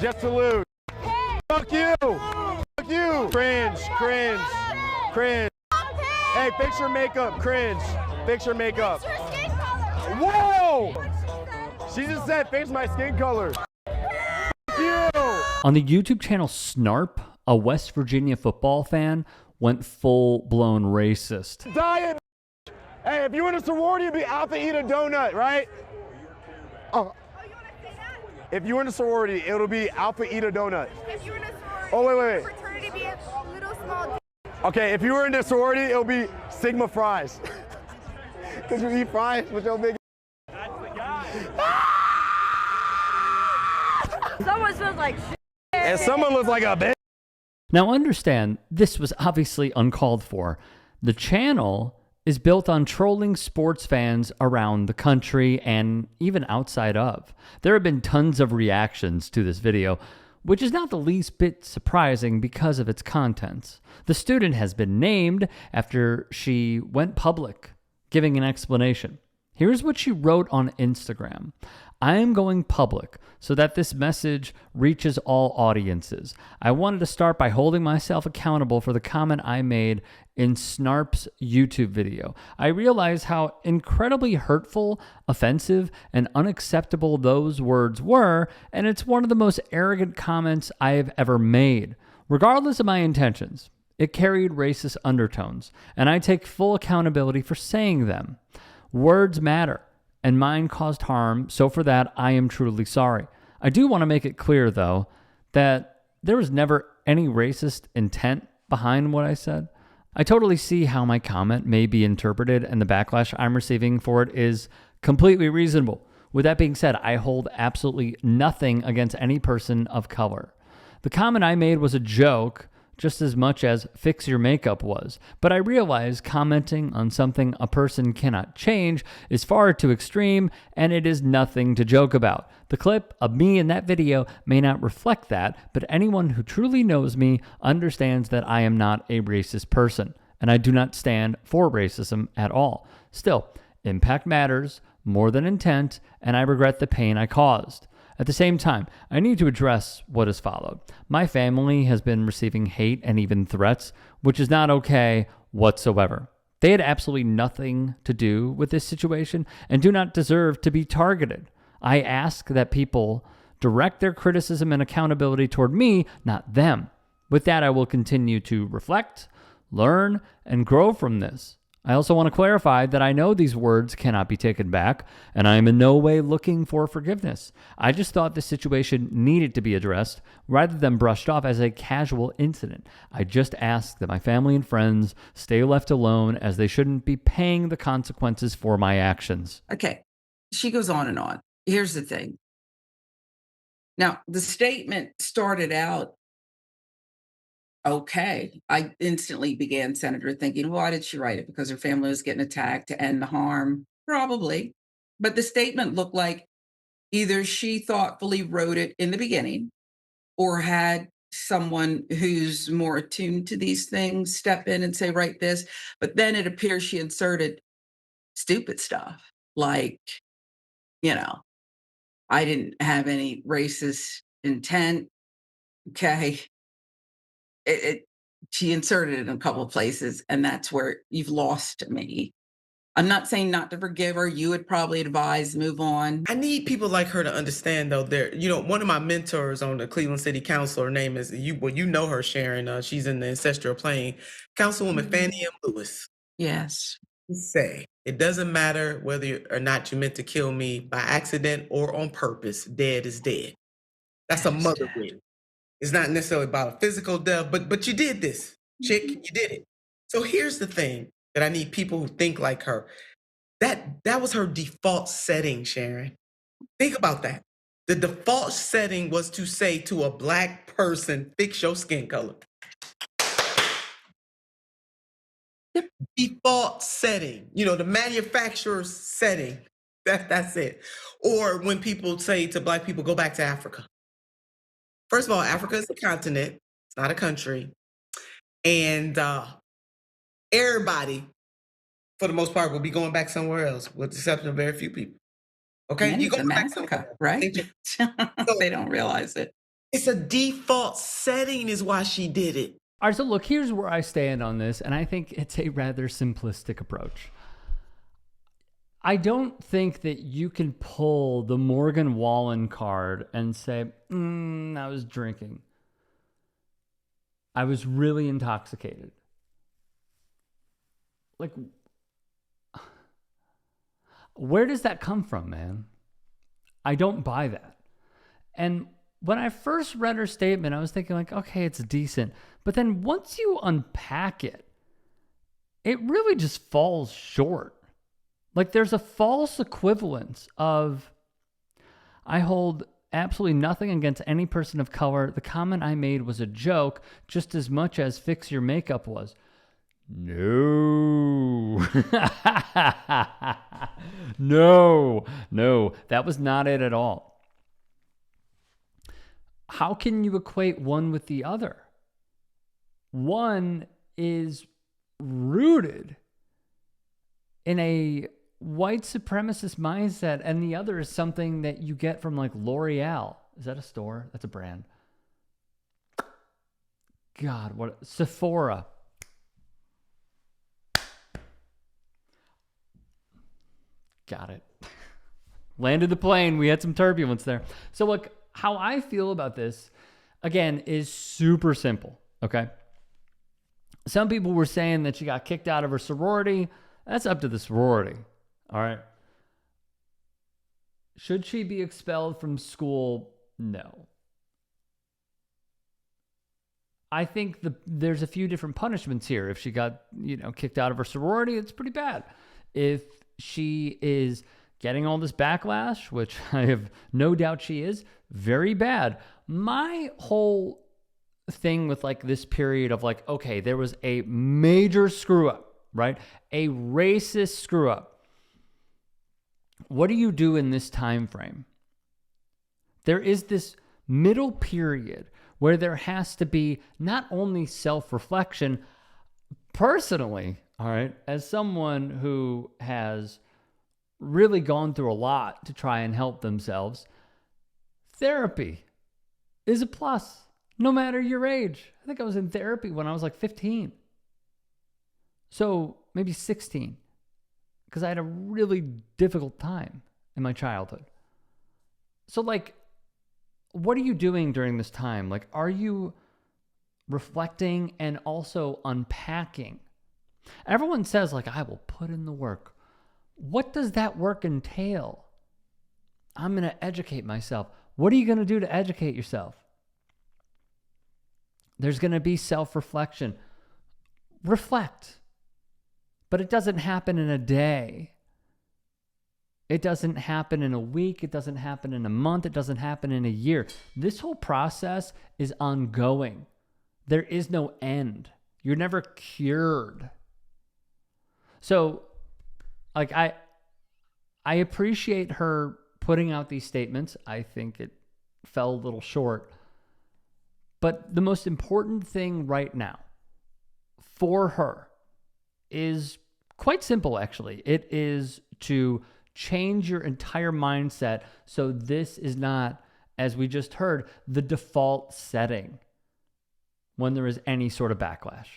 Just to lose. Fuck you. Fuck you. Cringe, cringe, cringe. Hey, fix your makeup. Cringe. Fix your makeup. Whoa! She just said fix my skin color. Fuck you. On the YouTube channel Snarp, a West Virginia football fan went full-blown racist. Diet. Hey, if you were in a sorority, it'd be Alpha Eat a Donut, right? Oh, you want to say that? If you were in a sorority, it'll be Alpha Eat a Donut. If you were in a sorority, oh, wait. fraternity be a little small. Okay, if you were in a sorority, it'll be Sigma Fries. Because you eat fries with your big. That's the guy. Someone smells like shit. And someone looks like a bitch. Now understand, this was obviously uncalled for. The channel is built on trolling sports fans around the country and even outside of. There have been tons of reactions to this video, which is not the least bit surprising because of its contents. The student has been named after she went public, giving an explanation. Here's what she wrote on Instagram. I am going public so that this message reaches all audiences. I wanted to start by holding myself accountable for the comment I made in Snarp's YouTube video. I realize how incredibly hurtful, offensive, and unacceptable those words were, and it's one of the most arrogant comments I have ever made. Regardless of my intentions, it carried racist undertones, and I take full accountability for saying them. Words matter, and mine caused harm, so for that, I am truly sorry. I do want to make it clear, though, that there was never any racist intent behind what I said. I totally see how my comment may be interpreted, and the backlash I'm receiving for it is completely reasonable. With that being said, I hold absolutely nothing against any person of color. The comment I made was a joke, just as much as fix your makeup was. But I realize commenting on something a person cannot change is far too extreme, and it is nothing to joke about. The clip of me in that video may not reflect that, but anyone who truly knows me understands that I am not a racist person, and I do not stand for racism at all. Still, impact matters more than intent, and I regret the pain I caused. At the same time, I need to address what has followed. My family has been receiving hate and even threats, which is not okay whatsoever. They had absolutely nothing to do with this situation and do not deserve to be targeted. I ask that people direct their criticism and accountability toward me, not them. With that, I will continue to reflect, learn, and grow from this. I also want to clarify that I know these words cannot be taken back, and I am in no way looking for forgiveness. I just thought the situation needed to be addressed rather than brushed off as a casual incident. I just ask that my family and friends stay left alone, as they shouldn't be paying the consequences for my actions. Okay, she goes on and on. Here's the thing. Now, the statement started out okay. I instantly began, Senator, thinking, why did she write it? Because her family was getting attacked to end the harm? Probably. But the statement looked like either she thoughtfully wrote it in the beginning or had someone who's more attuned to these things step in and say, write this. But then it appears she inserted stupid stuff like, I didn't have any racist intent. Okay. She inserted it in a couple of places, and that's where you've lost me. I'm not saying not to forgive her. You would probably advise move on. I need people like her to understand, though. One of my mentors on the Cleveland City Council, her name is you know her, Sharon. She's in the ancestral plane. Councilwoman Fannie M. Lewis. Yes. Say it doesn't matter whether or not you meant to kill me by accident or on purpose. Dead is dead. That's a mother win. It's not necessarily about a physical death, but you did this, chick. You did it. So here's the thing that I need people who think like her. That was her default setting, Sharon. Think about that. The default setting was to say to a Black person, fix your skin color. Yep. Default setting, the manufacturer's setting. That's it. Or when people say to Black people, go back to Africa. First of all, Africa is a continent. It's not a country. And everybody, for the most part, will be going back somewhere else, with the exception of very few people. Okay? You go back to Africa, right? They don't realize it. It's a default setting is why she did it. All right, so look, here's where I stand on this, and I think it's a rather simplistic approach. I don't think that you can pull the Morgan Wallen card and say, I was drinking. I was really intoxicated. Like, where does that come from, man? I don't buy that. And when I first read her statement, I was thinking like, okay, it's decent. But then once you unpack it, it really just falls short. Like there's a false equivalence of, I hold absolutely nothing against any person of color. The comment I made was a joke just as much as fix your makeup was. No. No, that was not it at all. How can you equate one with the other? One is rooted in a white supremacist mindset, and the other is something that you get from like L'Oreal. Is that a store? That's a brand. God, what? Sephora. Got it. Landed the plane. We had some turbulence there. So look, how I feel about this, again, is super simple, okay? Some people were saying that she got kicked out of her sorority. That's up to the sorority, all right? Should she be expelled from school? No. I think there's a few different punishments here. If she got, kicked out of her sorority, it's pretty bad. If she is getting all this backlash, which I have no doubt she is, very bad. My whole thing with like this period of like, okay, there was a major screw up, right? A racist screw up. What do you do in this time frame? There is this middle period where there has to be not only self-reflection, personally, all right, as someone who has really gone through a lot to try and help themselves, therapy is a plus, no matter your age. I think I was in therapy when I was like 15. So maybe 16, because I had a really difficult time in my childhood. So like, what are you doing during this time? Like, are you reflecting and also unpacking? Everyone says like, I will put in the work. What does that work entail? I'm going to educate myself. What are you going to do to educate yourself? There's going to be self-reflection. Reflect. But it doesn't happen in a day. It doesn't happen in a week. It doesn't happen in a month. It doesn't happen in a year. This whole process is ongoing. There is no end. You're never cured. So, like, I appreciate her putting out these statements. I think it fell a little short. But the most important thing right now for her is quite simple, actually. It is to change your entire mindset so this is not, as we just heard, the default setting when there is any sort of backlash.